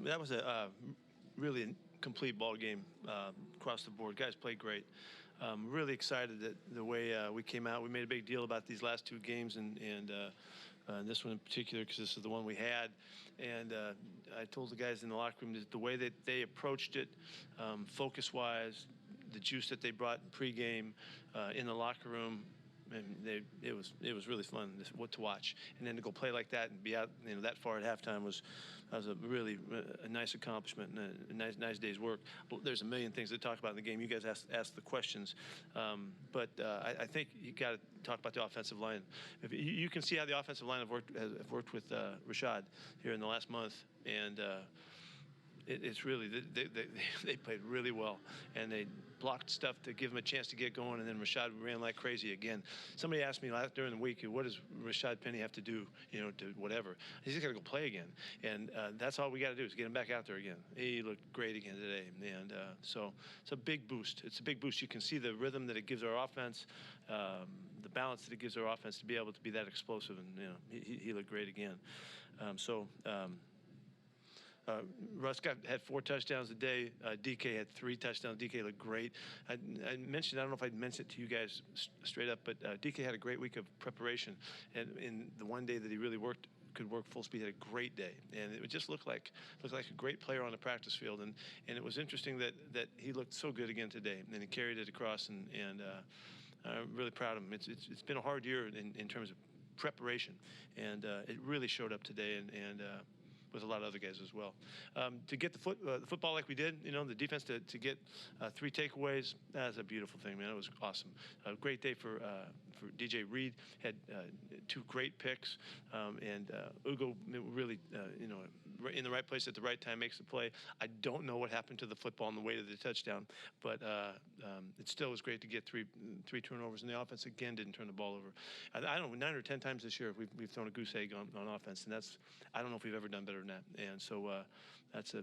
That was a really complete ball game across the board. Guys played great. Really excited that the way we came out. We made a big deal about these last two games and this one in particular because this is the one we had. And I told the guys in the locker room that the way that they approached it, focus-wise, the juice that they brought pregame in the locker room, and it was really fun to watch. And then to go play like that and be out that far at halftime was a really a nice accomplishment and a nice day's work. There's a million things to talk about in the game. You guys asked the questions, but I think you got to talk about the offensive line. If you can see how the offensive line have worked with Rashad here in the last month, and it's really they played really well, and they blocked stuff to give him a chance to get going, and then Rashad ran like crazy again. Somebody asked me during the week, what does Rashad Penny have to do, to whatever? He's just got to go play again, and that's all we got to do is get him back out there again. He looked great again today, and so it's a big boost. It's a big boost. You can see the rhythm that it gives our offense, the balance that it gives our offense to be able to be that explosive, and he looked great again. Russ had 4 touchdowns a day. DK had 3 touchdowns. DK looked great. I mentioned, I don't know if I mentioned it to you guys straight up, but DK had a great week of preparation. And in the one day that he really could work full speed, had a great day. And it just looked like a great player on the practice field. And it was interesting that he looked so good again today. And he carried it across, and I'm really proud of him. It's been a hard year in terms of preparation. And it really showed up today. And with a lot of other guys as well. To get the football like we did, the defense to get 3 takeaways, that's a beautiful thing, man. It was awesome. A great day for DJ Reed. Had 2 great picks, and Ugo really, in the right place at the right time, makes the play. I don't know what happened to the football on the way to the touchdown, but it still was great to get three turnovers, and the offense again didn't turn the ball over. I don't know, 9 or 10 times this year we've thrown a goose egg on offense, and I don't know if we've ever done better than that. And so it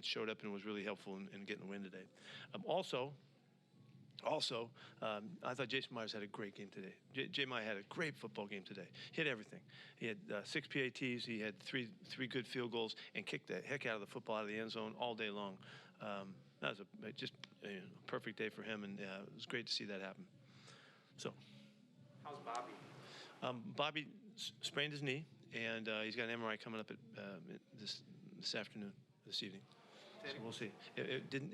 showed up and was really helpful in getting the win today. Also, I thought Jason Myers had a great game today. Jay Meyer had a great football game today. He had everything. He had 6 PATs. He had three good field goals and kicked the heck out of the football out of the end zone all day long. That was just a perfect day for him, and it was great to see that happen. So, how's Bobby? Bobby sprained his knee, and he's got an MRI coming up at this afternoon, this evening. So we'll see. It didn't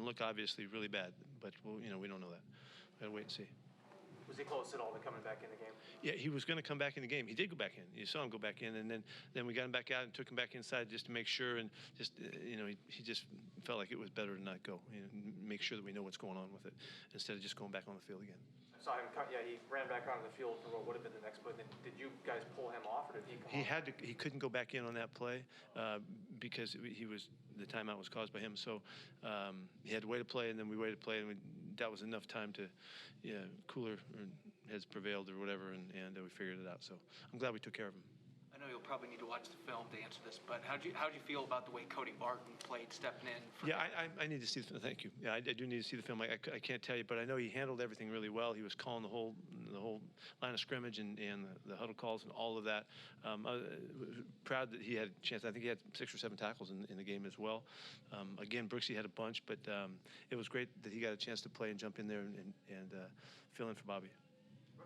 look obviously really bad, but we don't know that. We gotta wait and see. Was he close at all to coming back in the game? Yeah, he was going to come back in the game. He did go back in. You saw him go back in, and then we got him back out and took him back inside just to make sure, and just he just felt like it was better to not go. Make sure that we know what's going on with it instead of just going back on the field again. I saw him. Yeah, he ran back onto the field for what would have been the next play. Did you guys pull him off, or did he come off? He couldn't go back in on that play because the timeout was caused by him. So he had to wait to play, and then we waited to play, and that was enough time to, cooler heads prevailed or whatever, and we figured it out. So I'm glad we took care of him. I know you'll probably need to watch the film to answer this, but how'd you feel about the way Cody Barton played, stepping in? I need to see the film. Thank you. Yeah, I do need to see the film. I can't tell you, but I know he handled everything really well. He was calling the whole line of scrimmage and the huddle calls and all of that. I was proud that he had a chance. I think he had 6 or 7 tackles in the game as well. Again, Brooksy had a bunch, but it was great that he got a chance to play and jump in there and fill in for Bobby.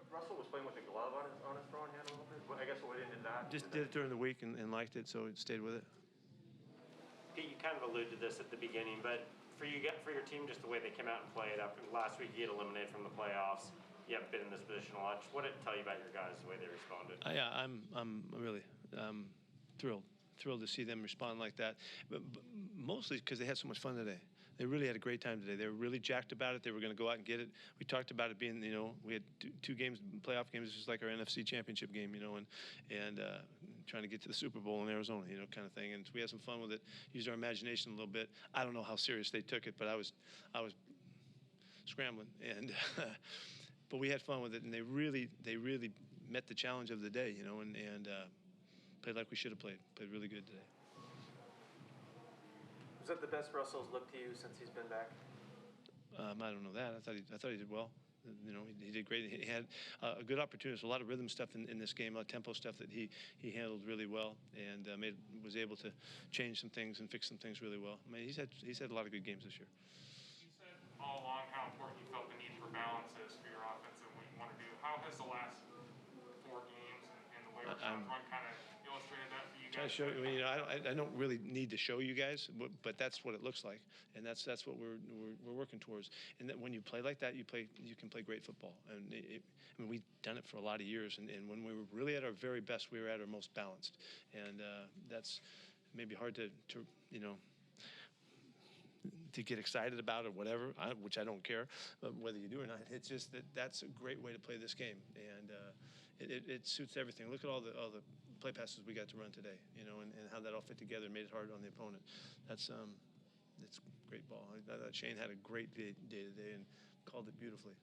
Russell was playing with a glove on his throwing hand a little bit. I guess what did that? Just did it during the week and liked it, so it stayed with it. Pete, you kind of alluded to this at the beginning, but for your team, just the way they came out and played. After last week, you get eliminated from the playoffs. You haven't been in this position a lot. What did it tell you about your guys, the way they responded? Yeah, I'm really thrilled to see them respond like that, but mostly because they had so much fun today. They really had a great time today. They were really jacked about it. They were going to go out and get it. We talked about it being, we had 2 games, playoff games, just like our NFC Championship game, and trying to get to the Super Bowl in Arizona, kind of thing. And we had some fun with it, used our imagination a little bit. I don't know how serious they took it, but I was scrambling, and but we had fun with it, and they really met the challenge of the day, and played like we should have played. Played really good today. Was that the best Russell's looked to you since he's been back? I don't know that. I thought he did well. You know, he did great. He had a good opportunity. There's a lot of rhythm stuff in this game, a lot of tempo stuff that he handled really well, and was able to change some things and fix some things really well. I mean, he's had a lot of good games this year. You said all along how important you felt the need for balance is for your offense and what you want to do. How has the last 4 games and the way Rashaad's run kind of illustrated that for you guys? I show you know, I don't really need to show you guys, but that's what it looks like, and that's what we're working towards. And that when you play like that, you can play great football. And I mean, we've done it for a lot of years, and when we were really at our very best, we were at our most balanced, and that's maybe hard to you know, to get excited about or whatever, which I don't care whether you do or not. It's just that's a great way to play this game, and it suits everything. Look at all the play passes we got to run today, you know, and how that all fit together and made it hard on the opponent. It's great ball. Shane had a great day today and called it beautifully.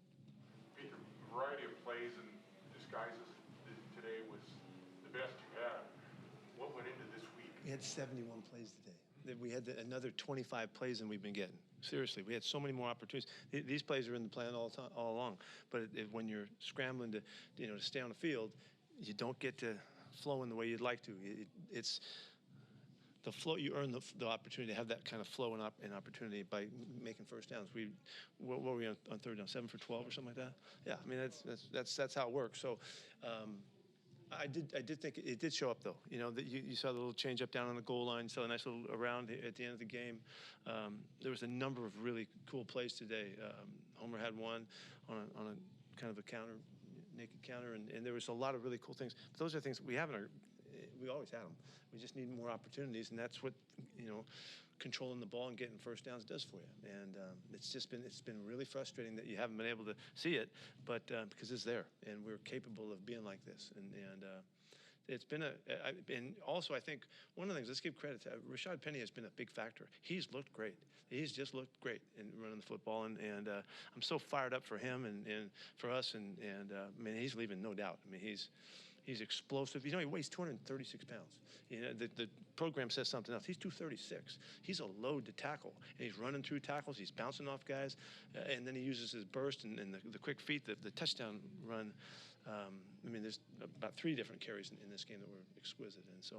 Your variety of plays and disguises today was the best you had. What went into this week? We had 71 plays today. We had another 25 plays than we've been getting. Seriously, we had so many more opportunities. These plays are in the plan all along. But when you're scrambling to stay on the field, you don't get to flow in the way you'd like to. It's the flow. You earn the opportunity to have that kind of flow and opportunity by making first downs. What were we on third down? 7 for 12 or something like that. Yeah, I mean that's how it works. So. I did think it did show up though. You know that you saw the little change up down on the goal line. Saw a nice little around at the end of the game. There was a number of really cool plays today. Homer had one on a kind of a counter, naked counter, and there was a lot of really cool things. But those are things we haven't. We always had them. We just need more opportunities, and that's what controlling the ball and getting first downs does for you. And it's been really frustrating that you haven't been able to see it, but because it's there and we're capable of being like this. And it's been and also I think one of the things, let's give credit to Rashad Penny has been a big factor. He's looked great. He's just looked great in running the football, and I'm so fired up for him and for us. And I mean, he's leaving no doubt. I mean, he's explosive. You know, he weighs 236 pounds. You know, the program says something else. He's 236. He's a load to tackle, and he's running through tackles. He's bouncing off guys, and then he uses his burst and the quick feet, the touchdown run. I mean, there's about 3 different carries in this game that were exquisite, and so,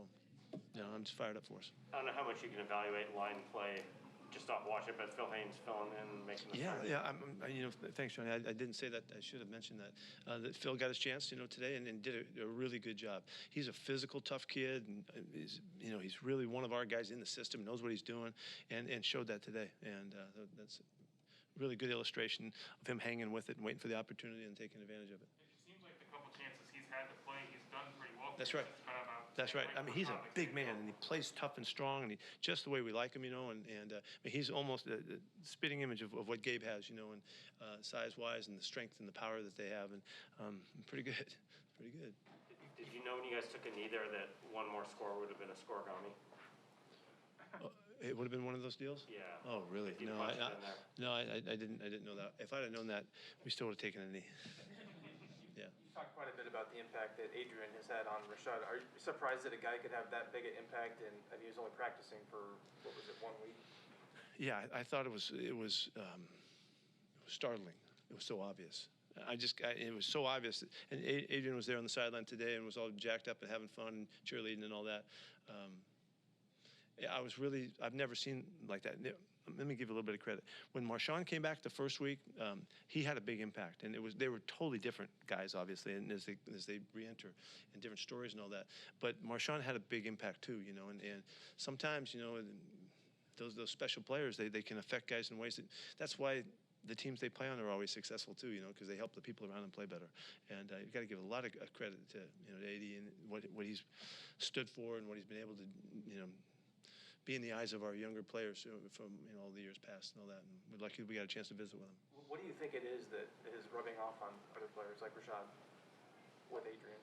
I'm just fired up for us. I don't know how much you can evaluate line play just off watching it, but Phil Haynes filling in, making the Yeah. Thanks, Johnny. I didn't say that. I should have mentioned that. That Phil got his chance, today, and did a really good job. He's a physical, tough kid, and he's really one of our guys in the system, knows what he's doing, and showed that today. And that's a really good illustration of him hanging with it and waiting for the opportunity and taking advantage of it. It seems like the couple chances he's had to play, he's done pretty well. That's right. That's right. I mean, he's a big man, and he plays tough and strong, and just the way we like him, and he's almost the spitting image of what Gabe has, and size-wise and the strength and the power that they have, and pretty good, pretty good. Did you know when you guys took a knee there that one more score would have been a scoregami? It would have been one of those deals? Yeah. Oh, really? Like you No, punched in there. I didn't know that. If I'd have known that, we still would have taken a knee. Yeah. You talked quite a bit about the impact that Adrian has had on Rashaad. Are you surprised that a guy could have that big an impact, and he was only practicing for, 1 week? Yeah, I thought it was startling. It was so obvious. It was so obvious. And Adrian was there on the sideline today and was all jacked up and having fun and cheerleading and all that. I've never seen like that. Let me give you a little bit of credit. When Marshawn came back the first week, he had a big impact, and they were totally different guys, obviously, and as they re-enter, and different stories and all that. But Marshawn had a big impact too, and sometimes, those special players, they can affect guys in ways that's why the teams they play on are always successful too, because they help the people around them play better. And you've got to give a lot of credit to AD and what he's stood for and what he's been able to be in the eyes of our younger players from all the years past and all that. And we're lucky we got a chance to visit with them. What do you think it is that is rubbing off on other players like Rashaad with Adrian?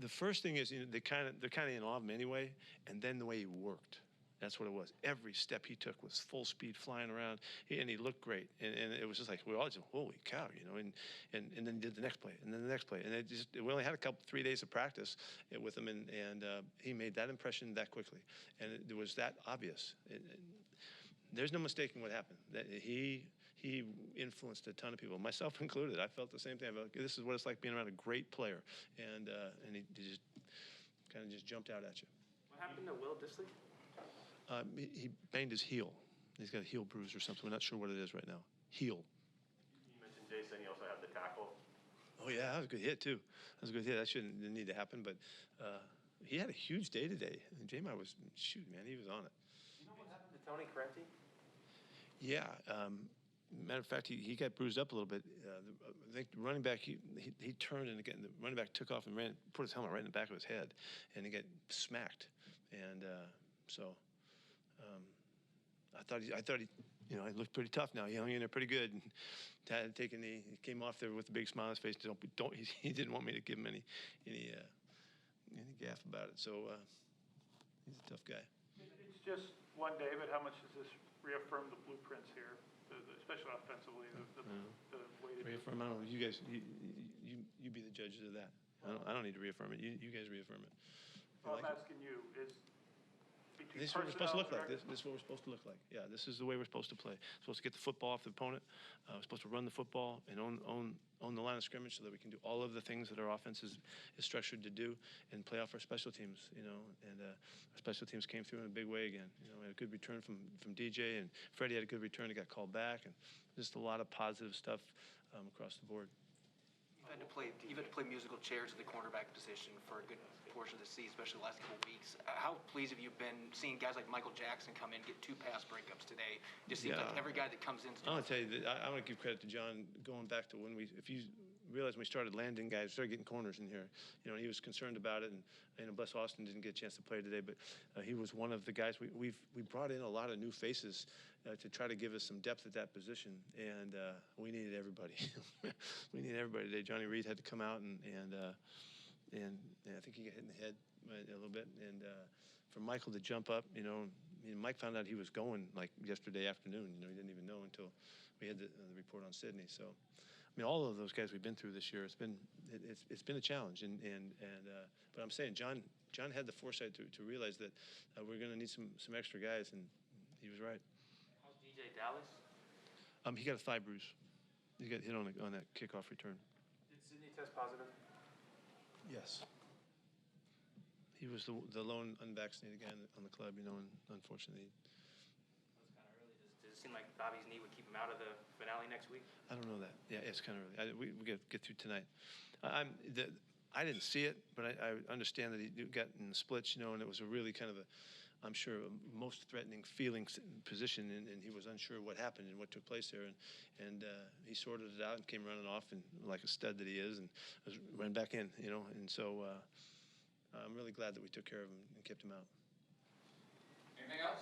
The first thing is they're kind of in awe of him anyway, and then the way he worked. That's what it was. Every step he took was full speed, flying around, and he looked great. And it was just like we all just, holy cow, and then he did the next play, and then the next play, and we only had 3 days of practice with him, and he made that impression that quickly, and it was that obvious. There's no mistaking what happened. That he he influenced a ton of people, myself included. I felt the same thing. I felt like, this is what it's like being around a great player, and he just kind of just jumped out at you. What happened to Will Dissly? He banged his heel. He's got a heel bruise or something. We're not sure what it is right now. Heel. You mentioned Jason. You also have the tackle. Oh yeah, that was a good hit too. That was a good hit. That didn't need to happen, but he had a huge day today. And J-Mike was, shoot, man, he was on it. You know what happened to Tony Crenti? Yeah. Matter of fact, he got bruised up a little bit. I think the running back, he turned, and again, the running back took off and put his helmet right in the back of his head, and he got smacked. And so I thought he, you know, he looked pretty tough now. He hung in there pretty good. And had taken he came off there with a big smile on his face. He didn't want me to give him any gaff about it. So he's a tough guy. It's just one day, but how much does this reaffirm the blueprints here, especially offensively, the way to reaffirm? I don't know. You guys, you be the judges of that. I don't need to reaffirm it. You guys reaffirm it. Well, I'm asking you, This is what we're supposed to look like. This is what we're supposed to look like. Yeah, this is the way we're supposed to play. We're supposed to get the football off the opponent. We're supposed to run the football and own the line of scrimmage so that we can do all of the things that our offense is structured to do and play off our special teams. You know, and our special teams came through in a big way again. You know, we had a good return from DJ, and Freddie had a good return. He got called back, and just a lot of positive stuff across the board. You've had to play musical chairs at the cornerback position for a good portion of the season, especially the last couple of weeks. How pleased have you been seeing guys like Michael Jackson come in, get 2 pass breakups today? It just seems like every guy that comes in. I want to tell you that I want to give credit to John going back to if you realize when we started landing guys, we started getting corners in here. You know, he was concerned about it, and you know, bless Austin didn't get a chance to play today, but he was one of the guys. We brought in a lot of new faces to try to give us some depth at that position, and we needed everybody. We needed everybody today. Johnny Reed had to come out, and I think he got hit in the head a little bit. And for Michael to jump up, you know, Mike found out he was going like yesterday afternoon. You know, he didn't even know until we had the report on Sydney. So, I mean, all of those guys we've been through this year, it's been a challenge. But I'm saying John had the foresight to realize that we're going to need some extra guys, and he was right. How's DJ Dallas? He got a thigh bruise. He got hit on that kickoff return. Did Sydney test positive? Yes. He was the lone unvaccinated guy on the club, you know, and unfortunately. That was kind of early. Does it seem like Bobby's knee would keep him out of the finale next week? I don't know that. Yeah, it's kind of early. We got to get through tonight. I didn't see it, but I understand that he got in the splits, you know, and it was a really kind of I'm sure, most threatening feeling position, and he was unsure what happened and what took place there, and he sorted it out and came running off, and like a stud that he is, and ran back in, you know, and so I'm really glad that we took care of him and kept him out. Anything else?